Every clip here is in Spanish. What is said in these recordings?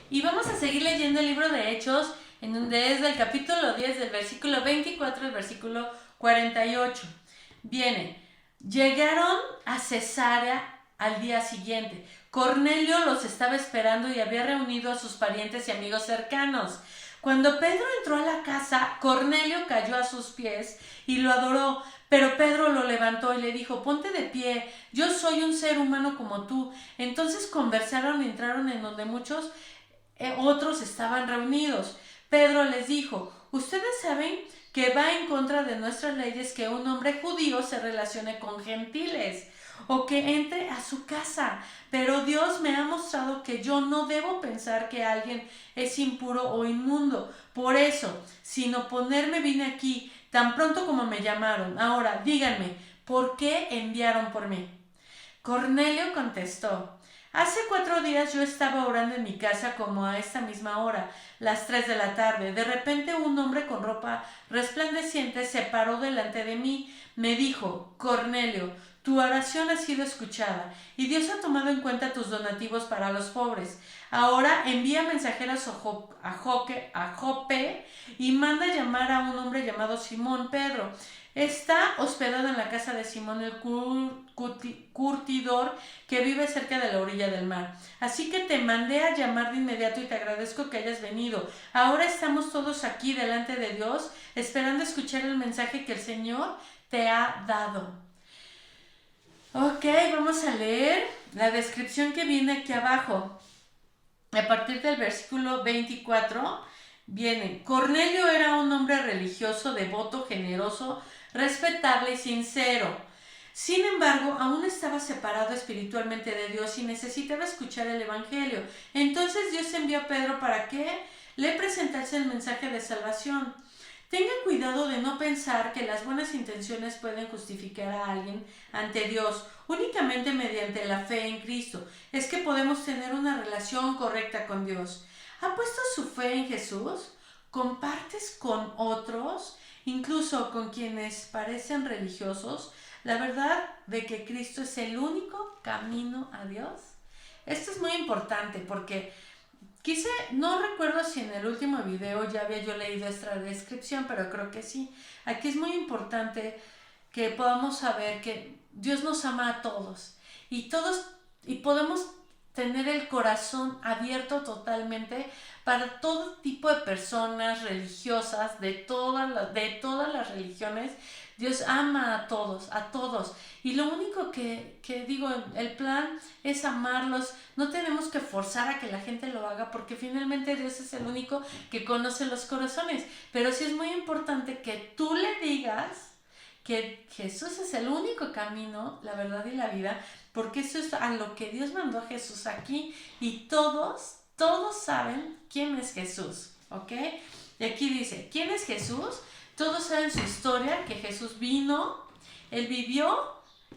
Y vamos a seguir leyendo el libro de Hechos, en donde es del capítulo 10, del versículo 24 al versículo 48. Viene, llegaron a Cesarea al día siguiente. Cornelio los estaba esperando y había reunido a sus parientes y amigos cercanos. Cuando Pedro entró a la casa, Cornelio cayó a sus pies y lo adoró. Pero Pedro lo levantó y le dijo, ponte de pie, yo soy un ser humano como tú. Entonces conversaron y entraron en donde muchos otros estaban reunidos. Pedro les dijo, ustedes saben que va en contra de nuestras leyes que un hombre judío se relacione con gentiles o que entre a su casa, pero Dios me ha mostrado que yo no debo pensar que alguien es impuro o inmundo. Por eso, sin oponerme vine aquí, tan pronto como me llamaron. Ahora, díganme, ¿por qué enviaron por mí? Cornelio contestó, hace 4 días yo estaba orando en mi casa como a esta misma hora, las 3 de la tarde. De repente un hombre con ropa resplandeciente se paró delante de mí. Me dijo, Cornelio, tu oración ha sido escuchada y Dios ha tomado en cuenta tus donativos para los pobres. Ahora envía mensajeros a Jope y manda llamar a un hombre llamado Simón Pedro. Está hospedado en la casa de Simón el curtidor que vive cerca de la orilla del mar. Así que te mandé a llamar de inmediato y te agradezco que hayas venido. Ahora estamos todos aquí delante de Dios esperando escuchar el mensaje que el Señor te ha dado. Ok, vamos a leer la descripción que viene aquí abajo. A partir del versículo 24 viene, Cornelio era un hombre religioso, devoto, generoso, respetable y sincero. Sin embargo, aún estaba separado espiritualmente de Dios y necesitaba escuchar el Evangelio. Entonces Dios envió a Pedro para que le presentase el mensaje de salvación. Tenga cuidado de no pensar que las buenas intenciones pueden justificar a alguien ante Dios. Únicamente mediante la fe en Cristo es que podemos tener una relación correcta con Dios. ¿Ha puesto su fe en Jesús? ¿Compartes con otros, incluso con quienes parecen religiosos, la verdad de que Cristo es el único camino a Dios? Esto es muy importante porque no recuerdo si en el último video ya había yo leído esta descripción, pero creo que sí. Aquí es muy importante que podamos saber que Dios nos ama a todos y podemos tener el corazón abierto totalmente para todo tipo de personas religiosas de todas las religiones. Dios ama a todos, a todos. Y lo único que digo, el plan es amarlos. No tenemos que forzar a que la gente lo haga porque finalmente Dios es el único que conoce los corazones. Pero sí es muy importante que tú le digas que Jesús es el único camino, la verdad y la vida, porque eso es a lo que Dios mandó a Jesús aquí y todos saben quién es Jesús, ¿ok? Y aquí dice, ¿quién es Jesús? Todos saben su historia, que Jesús vino, Él vivió,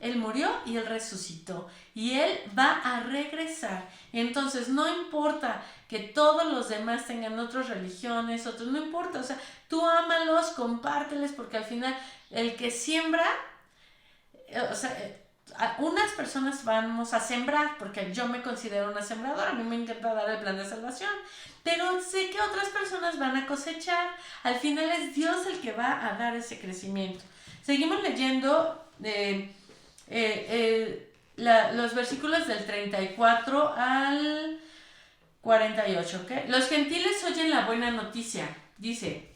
Él murió y Él resucitó. Y Él va a regresar. Entonces no importa que todos los demás tengan otras religiones, otros, no importa. O sea, tú ámalos, compárteles, porque al final el que siembra, o sea, unas personas vamos a sembrar, porque yo me considero una sembradora, a mí me encanta dar el plan de salvación, pero sé que otras personas van a cosechar. Al final es Dios el que va a dar ese crecimiento. Seguimos leyendo los versículos del 34 al 48, ¿ok? Los gentiles oyen la buena noticia, dice.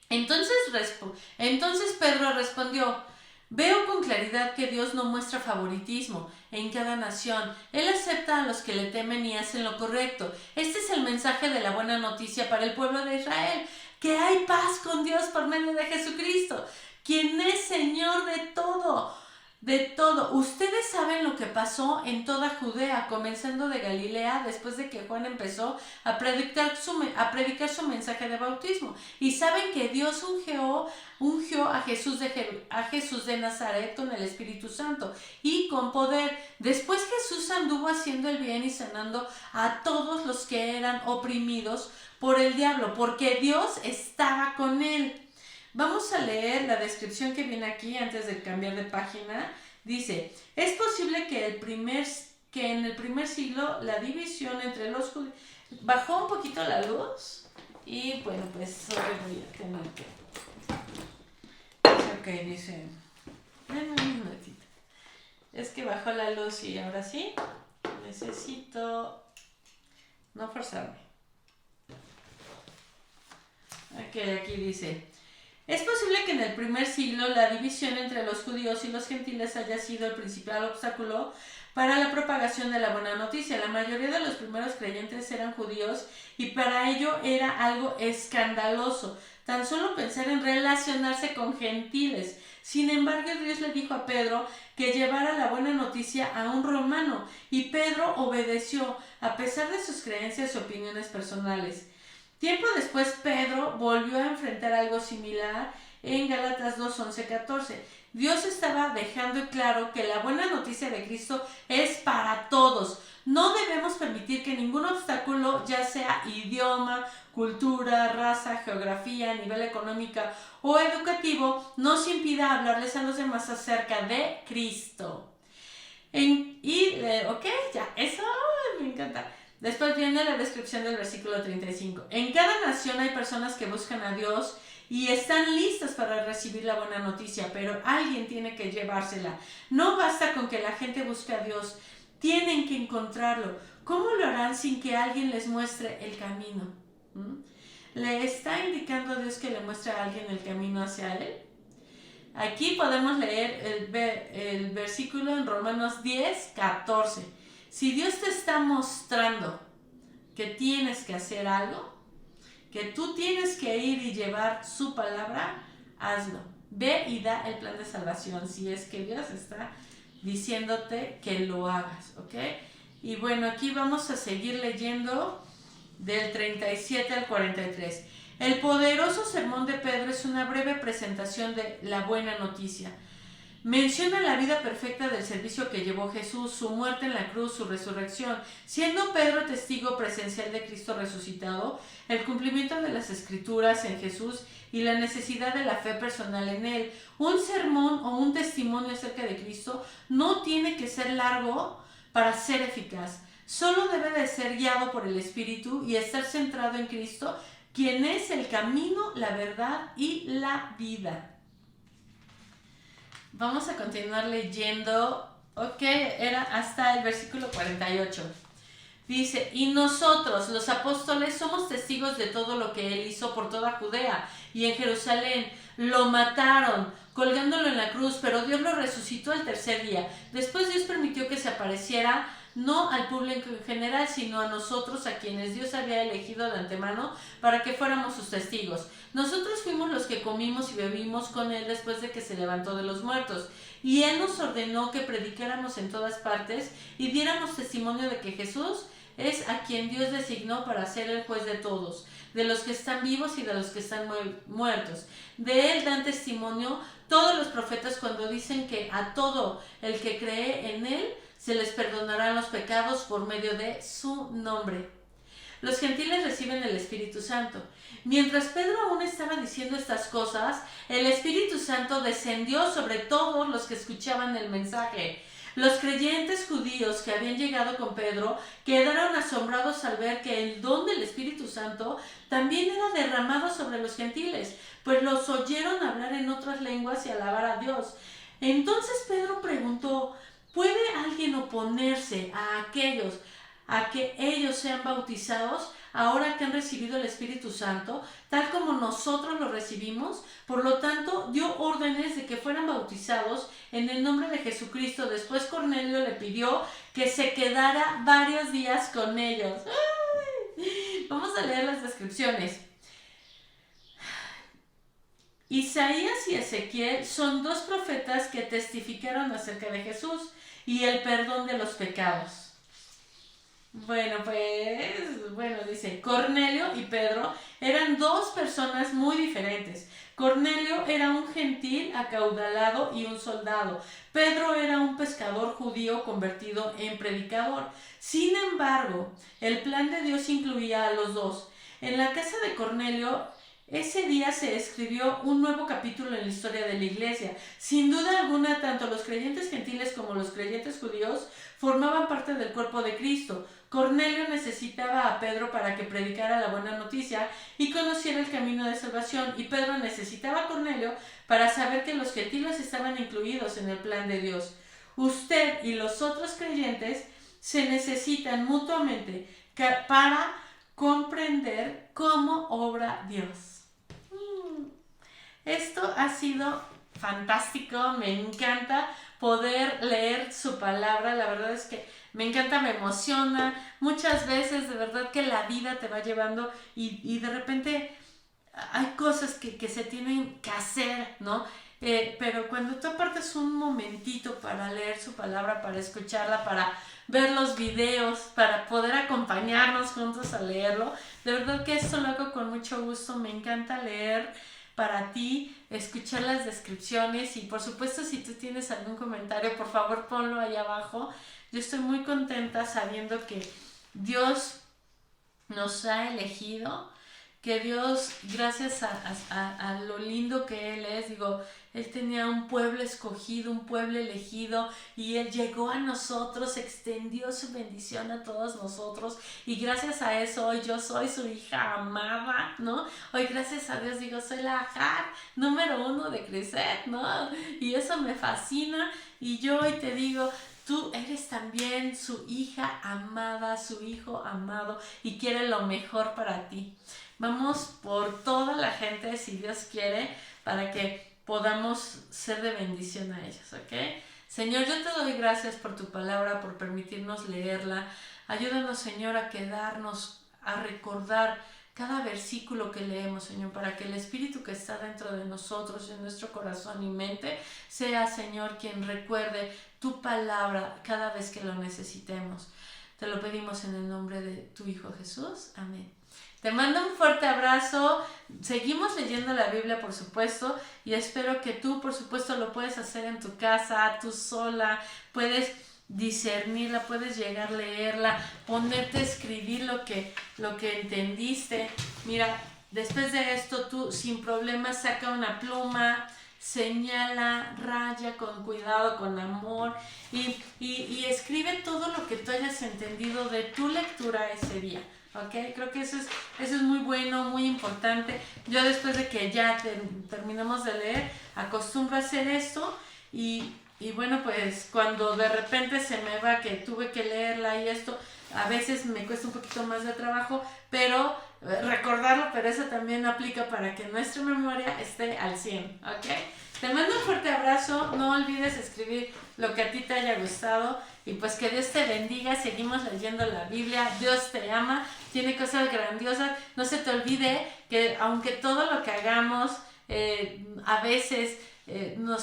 Entonces Pedro respondió, veo con claridad que Dios no muestra favoritismo en cada nación. Él acepta a los que le temen y hacen lo correcto. Este es el mensaje de la buena noticia para el pueblo de Israel, que hay paz con Dios por medio de Jesucristo, quien es Señor de todo. De todo. Ustedes saben lo que pasó en toda Judea, comenzando de Galilea, después de que Juan empezó a predicar su mensaje de bautismo. Y saben que Dios ungió a Jesús de Nazaret con el Espíritu Santo y con poder. Después Jesús anduvo haciendo el bien y sanando a todos los que eran oprimidos por el diablo, porque Dios estaba con él. Vamos a leer la descripción que viene aquí antes de cambiar de página. Dice, es posible que en el primer siglo la división entre bajó un poquito la luz y bueno, pues ahora voy a tener que... Ok, dice... Denme un minutito. Es que bajó la luz y ahora sí, necesito no forzarme. Ok, aquí dice... Es posible que en el primer siglo la división entre los judíos y los gentiles haya sido el principal obstáculo para la propagación de la buena noticia. La mayoría de los primeros creyentes eran judíos y para ello era algo escandaloso tan solo pensar en relacionarse con gentiles. Sin embargo, Dios le dijo a Pedro que llevara la buena noticia a un romano y Pedro obedeció a pesar de sus creencias y opiniones personales. Tiempo después, Pedro volvió a enfrentar algo similar en Gálatas 2, 11, 14. Dios estaba dejando claro que la buena noticia de Cristo es para todos. No debemos permitir que ningún obstáculo, ya sea idioma, cultura, raza, geografía, nivel económico o educativo, nos impida hablarles a los demás acerca de Cristo. Ok, ya, eso me encanta. Después viene la descripción del versículo 35. En cada nación hay personas que buscan a Dios y están listas para recibir la buena noticia, pero alguien tiene que llevársela. No basta con que la gente busque a Dios, tienen que encontrarlo. ¿Cómo lo harán sin que alguien les muestre el camino? ¿Le está indicando a Dios que le muestre a alguien el camino hacia Él? Aquí podemos leer el versículo en Romanos 10, 14. Si Dios te está mostrando que tienes que hacer algo, que tú tienes que ir y llevar su palabra, hazlo. Ve y da el plan de salvación si es que Dios está diciéndote que lo hagas, ¿ok? Y bueno, aquí vamos a seguir leyendo del 37 al 43. El poderoso sermón de Pedro es una breve presentación de la buena noticia. Menciona la vida perfecta del servicio que llevó Jesús, su muerte en la cruz, su resurrección, siendo Pedro testigo presencial de Cristo resucitado, el cumplimiento de las Escrituras en Jesús y la necesidad de la fe personal en Él. Un sermón o un testimonio acerca de Cristo no tiene que ser largo para ser eficaz. Solo debe de ser guiado por el Espíritu y estar centrado en Cristo, quien es el camino, la verdad y la vida. Vamos a continuar leyendo, ok, era hasta el versículo 48. Dice, y nosotros, los apóstoles, somos testigos de todo lo que Él hizo por toda Judea y en Jerusalén. Lo mataron, colgándolo en la cruz, pero Dios lo resucitó al tercer día. Después Dios permitió que se apareciera no al público en general, sino a nosotros, a quienes Dios había elegido de antemano para que fuéramos sus testigos. Nosotros fuimos los que comimos y bebimos con Él después de que se levantó de los muertos. Y Él nos ordenó que predicáramos en todas partes y diéramos testimonio de que Jesús es a quien Dios designó para ser el juez de todos, de los que están vivos y de los que están muertos. De Él dan testimonio todos los profetas cuando dicen que a todo el que cree en Él se les perdonarán los pecados por medio de su nombre. Los gentiles reciben el Espíritu Santo. Mientras Pedro aún estaba diciendo estas cosas, el Espíritu Santo descendió sobre todos los que escuchaban el mensaje. Los creyentes judíos que habían llegado con Pedro quedaron asombrados al ver que el don del Espíritu Santo también era derramado sobre los gentiles, pues los oyeron hablar en otras lenguas y alabar a Dios. Entonces Pedro preguntó, ¿puede alguien oponerse a que ellos sean bautizados ahora que han recibido el Espíritu Santo, tal como nosotros lo recibimos? Por lo tanto, dio órdenes de que fueran bautizados en el nombre de Jesucristo. Después Cornelio le pidió que se quedara varios días con ellos. ¡Ay! Vamos a leer las descripciones. Isaías y Ezequiel son dos profetas que testificaron acerca de Jesús y el perdón de los pecados. Dice, Cornelio y Pedro eran dos personas muy diferentes. Cornelio era un gentil acaudalado y un soldado. Pedro era un pescador judío convertido en predicador. Sin embargo, el plan de Dios incluía a los dos. En la casa de Cornelio, ese día se escribió un nuevo capítulo en la historia de la iglesia. Sin duda alguna, tanto los creyentes gentiles como los creyentes judíos formaban parte del cuerpo de Cristo. Cornelio necesitaba a Pedro para que predicara la buena noticia y conociera el camino de salvación, y Pedro necesitaba a Cornelio para saber que los gentiles estaban incluidos en el plan de Dios. Usted y los otros creyentes se necesitan mutuamente para comprender cómo obra Dios. Esto ha sido fantástico, me encanta poder leer su palabra, la verdad es que me encanta, me emociona, muchas veces de verdad que la vida te va llevando y de repente hay cosas que se tienen que hacer, ¿no? Pero cuando tú apartas un momentito para leer su palabra, para escucharla, para ver los videos, para poder acompañarnos juntos a leerlo, de verdad que esto lo hago con mucho gusto, me encanta leer para ti, escuchar las descripciones y por supuesto si tú tienes algún comentario, por favor ponlo ahí abajo. Yo estoy muy contenta sabiendo que Dios nos ha elegido, que Dios, gracias a lo lindo que Él es, digo, Él tenía un pueblo escogido, un pueblo elegido, y Él llegó a nosotros, extendió su bendición a todos nosotros, y gracias a eso hoy yo soy su hija amada, ¿no? Hoy gracias a Dios digo, soy la hija número 1 de Criset, ¿no? Y eso me fascina, y yo hoy te digo, tú eres también su hija amada, su hijo amado, y quiere lo mejor para ti. Vamos por toda la gente, si Dios quiere, para que podamos ser de bendición a ellos, ¿ok? Señor, yo te doy gracias por tu palabra, por permitirnos leerla. Ayúdanos, Señor, a quedarnos, a recordar cada versículo que leemos, Señor, para que el Espíritu que está dentro de nosotros, en nuestro corazón y mente, sea, Señor, quien recuerde tu palabra cada vez que lo necesitemos. Te lo pedimos en el nombre de tu Hijo Jesús. Amén. Te mando un fuerte abrazo, seguimos leyendo la Biblia por supuesto y espero que tú por supuesto lo puedes hacer en tu casa, tú sola, puedes discernirla, puedes llegar a leerla, ponerte a escribir lo que entendiste. Mira, después de esto tú sin problema saca una pluma, señala, raya con cuidado, con amor y escribe todo lo que tú hayas entendido de tu lectura ese día. ¿Ok? Creo que eso es muy bueno, muy importante. Yo después de que ya terminamos de leer, acostumbro a hacer esto y bueno, pues cuando de repente se me va que tuve que leerla y esto, a veces me cuesta un poquito más de trabajo, pero recordarlo, pero eso también aplica para que nuestra memoria esté al 100, ¿ok? Te mando un fuerte abrazo, no olvides escribir lo que a ti te haya gustado y pues que Dios te bendiga, seguimos leyendo la Biblia, Dios te ama, tiene cosas grandiosas, no se te olvide que aunque todo lo que hagamos a veces no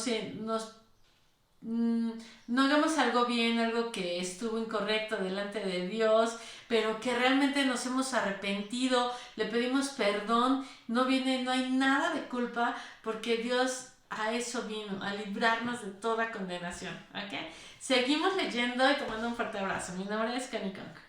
hagamos algo bien, algo que estuvo incorrecto delante de Dios, pero que realmente nos hemos arrepentido, le pedimos perdón, no hay nada de culpa porque Dios a eso vino, a librarnos de toda condenación, ¿ok? Seguimos leyendo y tomando un fuerte abrazo. Mi nombre es Connie Conk.